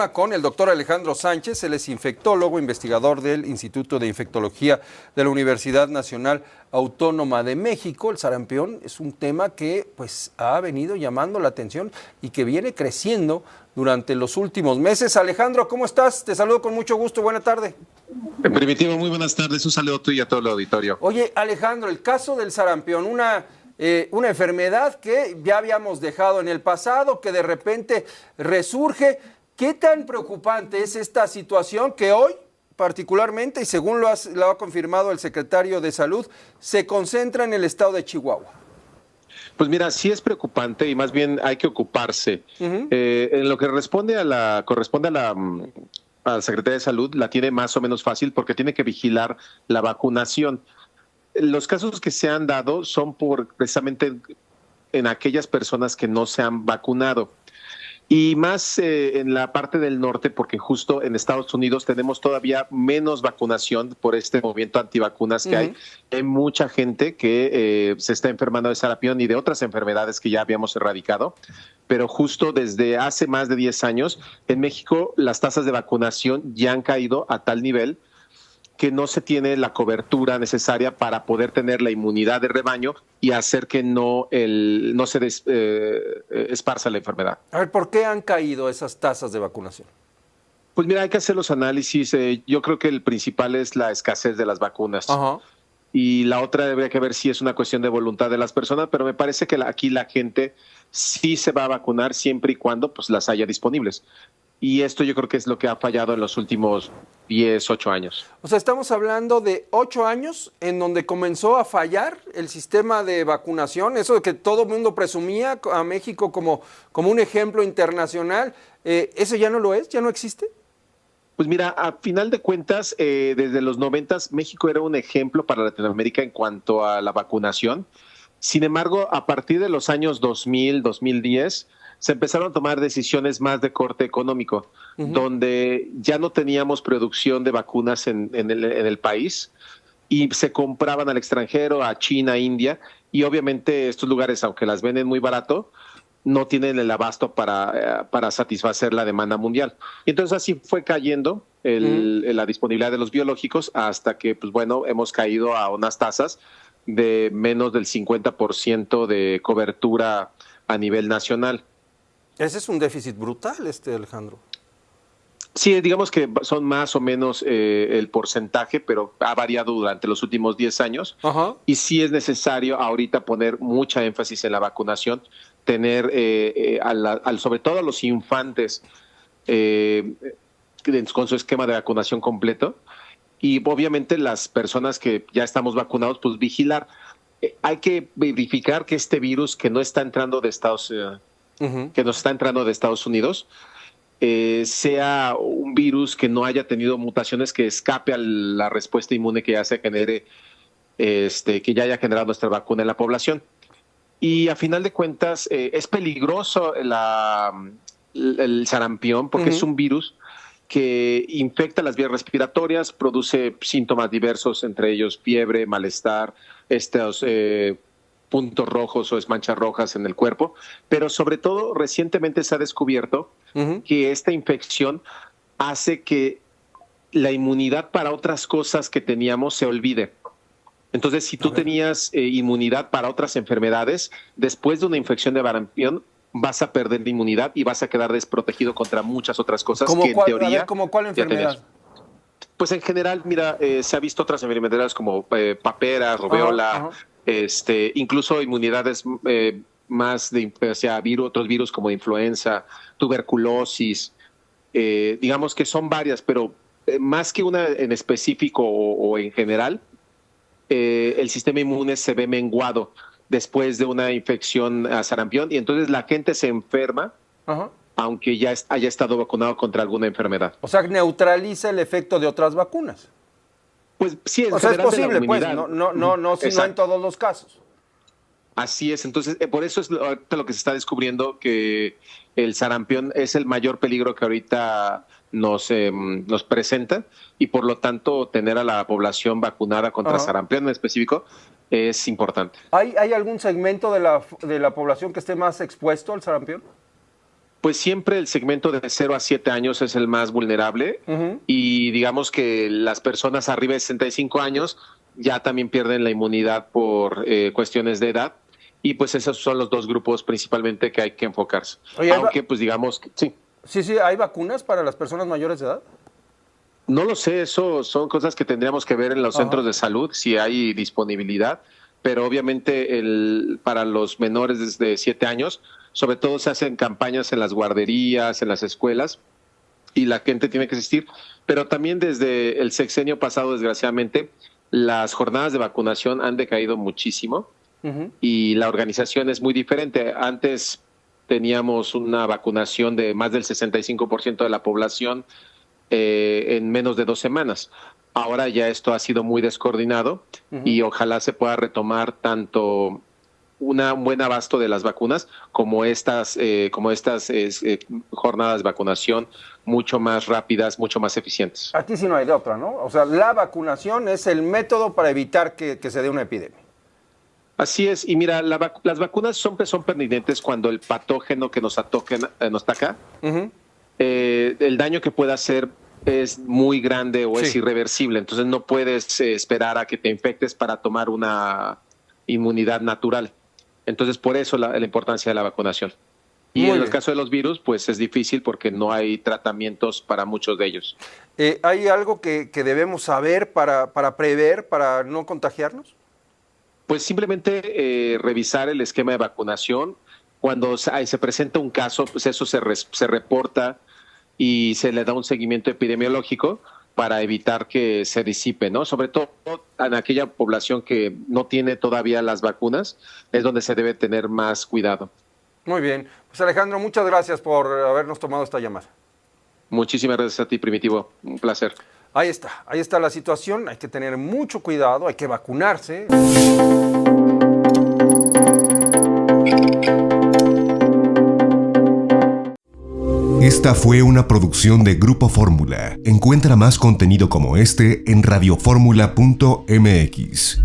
programa con el doctor Alejandro Sánchez. Él es infectólogo, investigador del Instituto de Infectología de la Universidad Nacional Autónoma de México. El sarampión es un tema que pues ha venido llamando la atención y que viene creciendo durante los últimos meses. Alejandro, ¿cómo estás? Te saludo con mucho gusto. Buena tarde. Primitivo, muy buenas tardes. Un saludo tuyo y a todo el auditorio. Oye, Alejandro, el caso del sarampión, una enfermedad que ya habíamos dejado en el pasado, que de repente resurge. ¿Qué tan preocupante es esta situación que hoy, particularmente, y según lo ha confirmado el secretario de Salud, se concentra en el estado de Chihuahua? Pues mira, sí es preocupante y más bien hay que ocuparse. En lo que corresponde a la Secretaría de Salud, la tiene más o menos fácil porque tiene que vigilar la vacunación. Los casos que se han dado son precisamente en aquellas personas que no se han vacunado. Y más en la parte del norte, porque justo en Estados Unidos tenemos todavía menos vacunación por este movimiento antivacunas que hay. Hay mucha gente que se está enfermando de sarampión y de otras enfermedades que ya habíamos erradicado. Pero justo desde hace más de 10 años, en México las tasas de vacunación ya han caído a tal nivel que no se tiene la cobertura necesaria para poder tener la inmunidad de rebaño y hacer que no se esparza la enfermedad. A ver, ¿por qué han caído esas tasas de vacunación? Pues mira, hay que hacer los análisis. Yo creo que el principal es la escasez de las vacunas. Ajá. Y la otra habría que ver si es una cuestión de voluntad de las personas, pero me parece que aquí la gente sí se va a vacunar siempre y cuando pues las haya disponibles. Y esto yo creo que es lo que ha fallado en los últimos 10, 8 años. O sea, estamos hablando de 8 años en donde comenzó a fallar el sistema de vacunación, eso de que todo el mundo presumía a México como un ejemplo internacional, ¿eso ya no lo es? ¿Ya no existe? Pues mira, a final de cuentas, desde los 90 México era un ejemplo para Latinoamérica en cuanto a la vacunación. Sin embargo, a partir de los años 2000, 2010, se empezaron a tomar decisiones más de corte económico, donde ya no teníamos producción de vacunas en el país y se compraban al extranjero, a China, India, y obviamente estos lugares, aunque las venden muy barato, no tienen el abasto para satisfacer la demanda mundial. Y entonces así fue cayendo la disponibilidad de los biológicos hasta que, pues bueno, hemos caído a unas tasas de menos del 50% de cobertura a nivel nacional. Ese es un déficit brutal, Alejandro. Sí, digamos que son más o menos el porcentaje, pero ha variado durante los últimos 10 años. Ajá. Y sí es necesario ahorita poner mucha énfasis en la vacunación, tener sobre todo a los infantes con su esquema de vacunación completo y obviamente las personas que ya estamos vacunados, pues vigilar. Hay que verificar que este virus que no está entrando de que nos está entrando de Estados Unidos, sea un virus que no haya tenido mutaciones que escape a la respuesta inmune que ya se genere, que ya haya generado nuestra vacuna en la población. Y a final de cuentas, es peligroso el sarampión porque es un virus que infecta las vías respiratorias, produce síntomas diversos, entre ellos fiebre, malestar, puntos rojos o manchas rojas en el cuerpo, pero sobre todo recientemente se ha descubierto que esta infección hace que la inmunidad para otras cosas que teníamos se olvide. Entonces, si tú tenías inmunidad para otras enfermedades, después de una infección de sarampión vas a perder la inmunidad y vas a quedar desprotegido contra muchas otras cosas que en teoría... ¿Cómo cuál enfermedad? Pues en general, mira, se ha visto otras enfermedades como papera, rubeola, incluso inmunidades más hacia otros virus como influenza, tuberculosis, digamos que son varias, pero más que una en específico o en general, el sistema inmune se ve menguado después de una infección a sarampión y entonces la gente se enferma, aunque ya haya estado vacunado contra alguna enfermedad. O sea, neutraliza el efecto de otras vacunas. Pues sí, o sea, es posible, pues, no en todos los casos. Así es, entonces por eso es ahorita lo que se está descubriendo, que el sarampión es el mayor peligro que ahorita nos presenta y por lo tanto tener a la población vacunada contra sarampión en específico es importante. ¿Hay algún segmento de la población que esté más expuesto al sarampión? Pues siempre el segmento de 0 a 7 años es el más vulnerable y digamos que las personas arriba de 65 años ya también pierden la inmunidad por cuestiones de edad y pues esos son los dos grupos principalmente que hay que enfocarse. Oye, aunque pues digamos que sí. Sí, ¿hay vacunas para las personas mayores de edad? No lo sé, eso son cosas que tendríamos que ver en los centros de salud, si hay disponibilidad, pero obviamente para los menores de 7 años, sobre todo se hacen campañas en las guarderías, en las escuelas, y la gente tiene que asistir, pero también desde el sexenio pasado, desgraciadamente, las jornadas de vacunación han decaído muchísimo y la organización es muy diferente. Antes teníamos una vacunación de más del 65% de la población en menos de 2 semanas. Ahora ya esto ha sido muy descoordinado y ojalá se pueda retomar tanto un buen abasto de las vacunas como estas jornadas de vacunación mucho más rápidas, mucho más eficientes. Aquí sí no hay de otra, ¿no? O sea, la vacunación es el método para evitar que se dé una epidemia. Así es, y mira, las vacunas siempre son pertinentes cuando el patógeno que nos ataca, el daño que pueda hacer es muy grande o es irreversible, entonces no puedes esperar a que te infectes para tomar una inmunidad natural. Entonces, por eso la importancia de la vacunación. Y en el caso de los virus, pues es difícil porque no hay tratamientos para muchos de ellos. ¿Hay algo que debemos saber para prever, para no contagiarnos? Pues simplemente revisar el esquema de vacunación. Cuando se presenta un caso, pues eso se reporta y se le da un seguimiento epidemiológico para evitar que se disipe, ¿no? Sobre todo en aquella población que no tiene todavía las vacunas, es donde se debe tener más cuidado. Muy bien. Pues Alejandro, muchas gracias por habernos tomado esta llamada. Muchísimas gracias a ti, Primitivo. Un placer. Ahí está la situación. Hay que tener mucho cuidado, hay que vacunarse. Esta fue una producción de Grupo Fórmula. Encuentra más contenido como este en radioformula.mx.